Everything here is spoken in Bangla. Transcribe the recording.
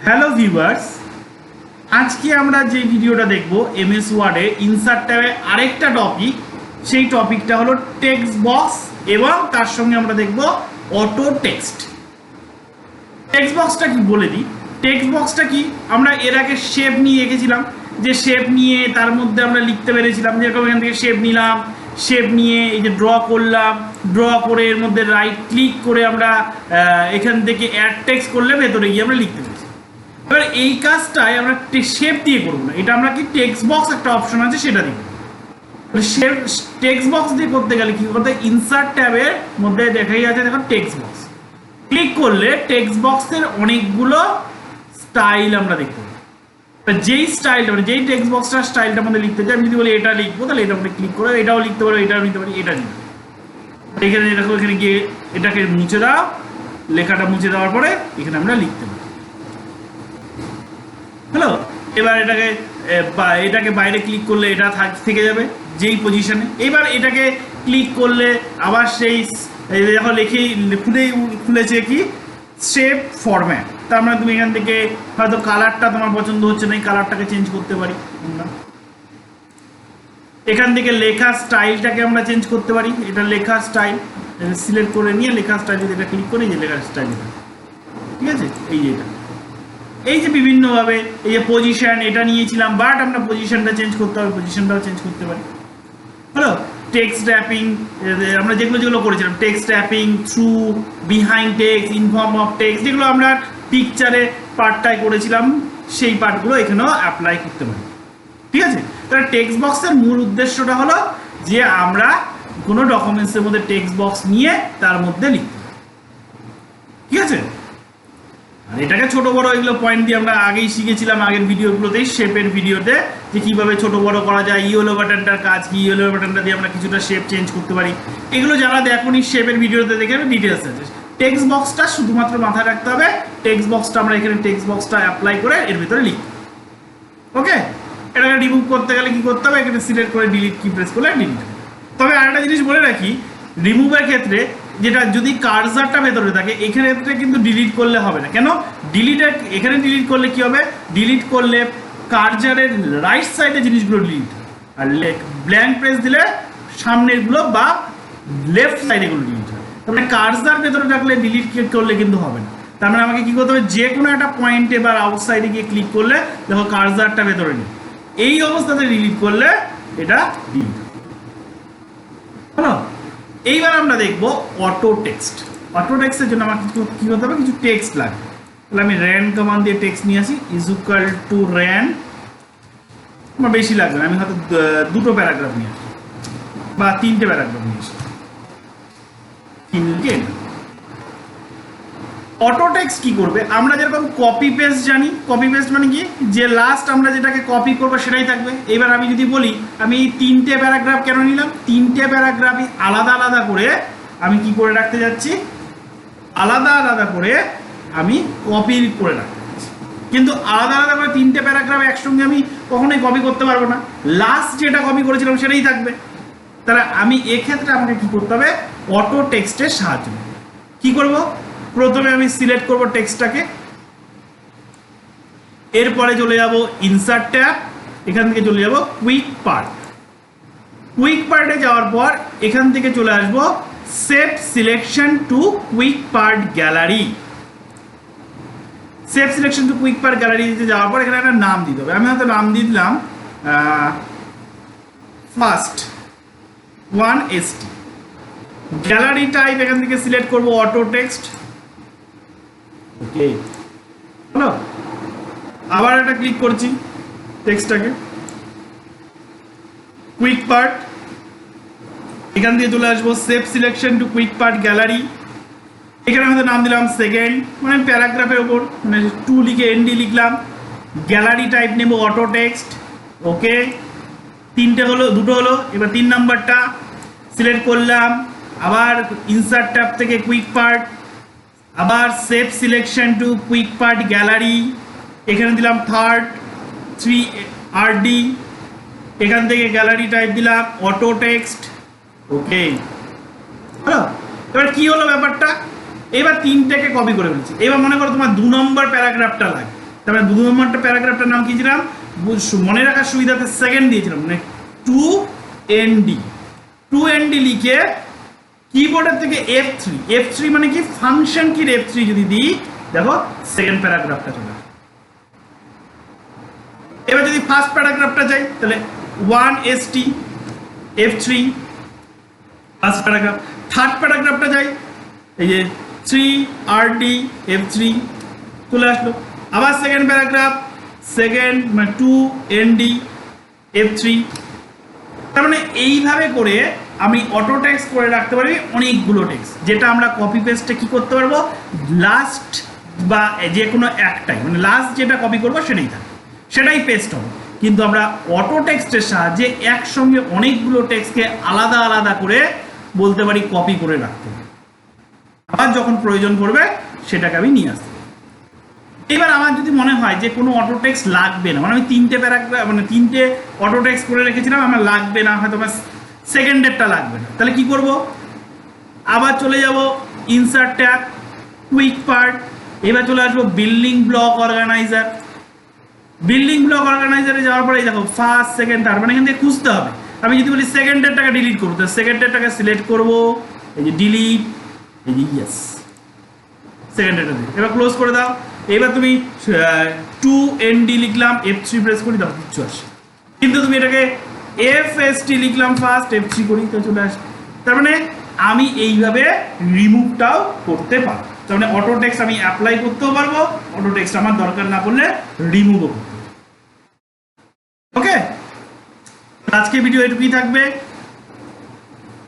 হ্যালো ভিউয়ার্স, আজকে আমরা যে ভিডিওটা দেখব এমএস ওয়ার্ডে ইনসার্ট ট্যাবে আরেকটা টপিক। সেই টপিকটা হলো টেক্সট বক্স এবং তার সঙ্গে আমরা দেখব অটো টেক্সট। টেক্সট বক্সটা কি বলে দিই। টেক্সট বক্সটা কি, আমরা এর আগে শেপ নিয়ে এঁকেছিলাম, যে শেপ নিয়ে তার মধ্যে আমরা লিখতে পেরেছিলাম। যেরকম এখান থেকে শেপ নিলাম, শেপ নিয়ে এই যে ড্র করলাম, ড্র করে এর মধ্যে রাইট ক্লিক করে আমরা এখান থেকে অ্যাড টেক্সট করলে ভেতরে গিয়ে আমরা লিখতে পেরেছি। এবার এই কাজটাই আমরা শেপ দিয়ে করবো না, এটা আমরা কি টেক্সট বক্স একটা অপশন আছে সেটা দিব। শেপ টেক্সট বক্স দিয়ে করতে গেলে কি করতে, ইনসার্ট ট্যাবের মধ্যে দেখাই আছে দেখো টেক্সট বক্স। ক্লিক করলে টেক্সট বক্সের অনেকগুলো স্টাইল আমরা দেখতে পাবো। যেই স্টাইলটা মানে যেই টেক্সট বক্সটার স্টাইলটা আমাদের লিখতে চাই, আমি যদি বলি এটা লিখবো তাহলে এটা আমাদের ক্লিক করে এটাও লিখতে পারো, এটাও নিতে পারি, এটা নিতে পারি। এখানে দেখো, এখানে গিয়ে এটাকে মুছে দাও, লেখাটা মুছে দেওয়ার পরে এখানে আমরা লিখতে পারি। হ্যালো, এবার এটাকে বাইরে ক্লিক করলে এটা থেকে যাবে যেই পজিশনে। এবার এটাকে ক্লিক করলে আবার সেই দেখো খুলেছে কি শেপ ফরম্যাট। তার মানে তুমি এখান থেকে হয়তো কালারটা তোমার পছন্দ হচ্ছে না, এই কালারটাকে চেঞ্জ করতে পারি আমরা। এখান থেকে লেখার স্টাইলটাকে আমরা চেঞ্জ করতে পারি। এটা লেখার স্টাইল সিলেক্ট করে নিয়ে লেখার স্টাইল যদি এটা ক্লিক করি, যে লেখার স্টাইল এটা, ঠিক আছে। এই যে বিভিন্নভাবে এই যে পজিশন এটা নিয়েছিলাম, বাট আমরা পজিশনটা চেঞ্জ করতে হবে, পজিশনটাও চেঞ্জ করতে পারি। হ্যালো, টেক্সট র্যাপিং আমরা যেগুলো করেছিলাম, text wrapping, through, behind text, inform of text, যেগুলো আমরা পিকচারে পার্টটাই করেছিলাম, সেই পার্টগুলো এখানেও অ্যাপ্লাই করতে পারি। ঠিক আছে। তাহলে টেক্সট বক্সের মূল উদ্দেশ্যটা হলো যে আমরা কোনো ডকুমেন্টসের মধ্যে টেক্সট বক্স নিয়ে তার মধ্যে লিখতে পারি। ঠিক আছে। আর এটাকে ছোট বড় এগুলো পয়েন্ট দিয়ে আমরা আগেই শিখেছিলাম আগের ভিডিওগুলোতেই, শেপের ভিডিওতে, যে কিভাবে ছোট বড় করা যায়। ইয়েলো বাটনটার কাজ কি, ইয়েলো বাটনটা দিয়ে আমরা কিছুটা শেপ চেঞ্জ করতে পারি। এগুলো যারা দেখুন শেপের ভিডিওতে দেখে ডিটেলস আছে। টেক্সট বক্সটা শুধুমাত্র মাথায় রাখতে হবে, টেক্সট বক্সটা আমরা এখানে টেক্সট বক্সটা অ্যাপ্লাই করে এর ভিতরে লিখি। ওকে, এটাকে রিমুভ করতে গেলে কি করতে হবে, এখানে সিলেক্ট করে ডিলিট কি প্রেস করলে ডিলিট হবে। তবে আরেকটা জিনিস বলে রাখি, রিমুভের ক্ষেত্রে যেটা যদি কার্সারটা ভেতরে থাকে, এখানে কিন্তু ডিলিট করলে হবে না। কেন? এখানে ডিলিট করলে কি হবে, ডিলিট করলে কার্সারের রাইট সাইডে জিনিসগুলো ডিলিট, আর ব্ল্যাঙ্ক প্রেস দিলে সামনেরগুলো বা লেফট সাইডে গুলো ডিলিট হয়। তার মানে কার্সার ভেতরে থাকলে ডিলিট করলে কিন্তু হবে না। তার মানে আমাকে কি করতে হবে, যে কোনো একটা পয়েন্টে বা আউটসাইডে গিয়ে ক্লিক করলে দেখো কার্সারটা ভেতরে নেই, এই অবস্থাতে ডিলিট করলে এটা ডিলিট। হ্যালো, এইবার আমরা দেখবো অটো টেক্সট। অটো টেক্সটের জন্য আমার কি করতে হবে, কিছু টেক্সট লাগবে। তাহলে আমি র্যান কমান্ড দিয়ে টেক্সট নিয়ে আসি, ইজ ইকুয়াল টু র্যান। আমার বেশি লাগবে না, আমি হয়তো দুটো প্যারাগ্রাফ নিয়ে আসি বা তিনটে প্যারাগ্রাফ নিয়ে আসি। অটো টেক্সট কি করবে, আমরা যেরকম কপি পেস্ট জানি, কপি পেস্ট মানে কি, যে লাস্ট আমরা যেটাকে কপি করবো সেটাই থাকবে। এবার আমি যদি বলি আমি এই তিনটে প্যারাগ্রাফ কেন নিলাম, তিনটে প্যারাগ্রাফই আলাদা আলাদা করে আমি কি করে রাখতে যাচ্ছি, আলাদা আলাদা করে আমি কপি করে রাখতে যাচ্ছি। কিন্তু আলাদা আলাদা করে তিনটে প্যারাগ্রাফ একসঙ্গে আমি কখনোই কপি করতে পারবো না, লাস্ট যেটা কপি করেছিলাম সেটাই থাকবে। তাহলে আমি এক্ষেত্রে আমাকে কি করতে হবে, অটো টেক্সটের সাহায্য নেব। কি করব, প্রথমে আমি সিলেক্ট করব টেক্সটটাকে, এরপরে চলে যাব ইনসার্ট ট্যাব, এখান থেকে চলে যাব কুইক পার্ট। কুইক পার্টে যাওয়ার পর এখান থেকে চলে আসব save selection to quick part gallery. Save selection to quick part গ্যালারিতে যাওয়ার পর এখানে একটা নাম দিতে হবে। আমি হয়তো নাম দিয়ে দিলাম first one ST. Gallery type এখান থেকে সিলেক্ট করব অটো টেক্সট। ওকে, হ্যালো, আবার একটা ক্লিক করছি টেক্সটটাকে, কুইক পার্ট, এখান দিয়ে চলে আসবো save selection to quick part gallery. এখানে আমাদের নাম দিলাম সেকেন্ড, মানে প্যারাগ্রাফের ওপর মানে টু লিখে এনডি লিখলাম। গ্যালারি টাইপ নেব অটো টেক্সট। ওকে, তিনটে হলো, দুটো হলো। এবার তিন নাম্বারটা সিলেক্ট করলাম, আবার ইনসার্ট ট্যাব থেকে কুইক পার্ট, আবার save selection to quick part gallery, এখানে দিলাম থার্ড 3RD, এখান থেকে গ্যালারি টাইপ দিলাম অটো টেক্সট। ওকে, হ্যালো, এবার কি হলো ব্যাপারটা, এবার তিনটাকে কপি করে ফেলছি। এবার মনে করো তোমার 2 নম্বর প্যারাগ্রাফটা লাগে, তারপরে 2 নম্বরটা প্যারাগ্রাফটার নাম কি ছিলাম, মনে রাখার সুবিধাতে সেকেন্ড দিয়েছিলাম, মানে 2ND 2ND লিখে কিবোর্ডের থেকে F3 মানে কি ফাংশন কি F3 যদি দিই, দেখো সেকেন্ড প্যারাগ্রাফটা চলে আসে। এবার যদি ফার্স্ট প্যারাগ্রাফটা যাই তাহলে 1ST F3 first paragraph. Third প্যারাগ্রাফটা যাই, এই যে 3RD F3 চলে আসলো। আবার সেকেন্ড প্যারাগ্রাফ, সেকেন্ড মানে 2ND F3। তার মানে এইভাবে করে আমি অটো টেক্সট করে রাখতে পারি অনেকগুলো টেক্সট, যেটা আমরা কপি পেস্টে কি করতে পারবো, লাস্ট বা যে কোনো একটাই, মানে লাস্ট যেটা কপি করবো সেটাই পেস্ট হবে। কিন্তু আমরা অটো টেক্সটের সাহায্যে একসঙ্গে অনেকগুলো টেক্সটকে আলাদা আলাদা করে বলতে পারি কপি করে রাখতে পারি, আবার যখন প্রয়োজন পড়বে সেটাকে আমি নিয়ে আসতে। এবার আমার যদি মনে হয় যে কোনো অটো টেক্সট লাগবে না, মানে আমি 3টে প্যারাগ্রাফ মানে 3টে অটো টেক্সট করে রেখেছিলাম, আমার লাগবে না, হয়তো আমার সেকেন্ডেরটা লাগবে না, তাহলে কি করব, আবার চলে যাব ইনসার্ট ট্যাব, কুইক পার্ট, এবার চলে আসবো building block organizer. Building block অর্গানাইজারে যাওয়ার পরে দেখো ফার্স্ট সেকেন্ড থার্ড, মানে এখান থেকে খুঁজতে হবে। আমি যদি বলি সেকেন্ডেরটাকে ডিলিট করবো, তো সেকেন্ডেরটাকে সিলেক্ট করবো, এই যে ডিলিট, এই যে ইয়েস সেকেন্ডেরটা দিয়ে এবার ক্লোজ করে দাও। এবার তুমি 2ND লিখলাম, F3 প্রেস করি, দাও কিচ্ছু আসে। কিন্তু তুমি এটাকে FST লিখলাম ফার্স্ট, F3 করি, তো চলে আসে। তার মানে আমি এইভাবে রিমুভটাও করতে পারবো। তার মানে অটো টেক্সট আমি অ্যাপ্লাই করতেও পারবো, অটো টেক্সট আমার দরকার না পড়লে রিমুভও করতে পারবো। ওকে, আজকে ভিডিও এটুকুই থাকবে।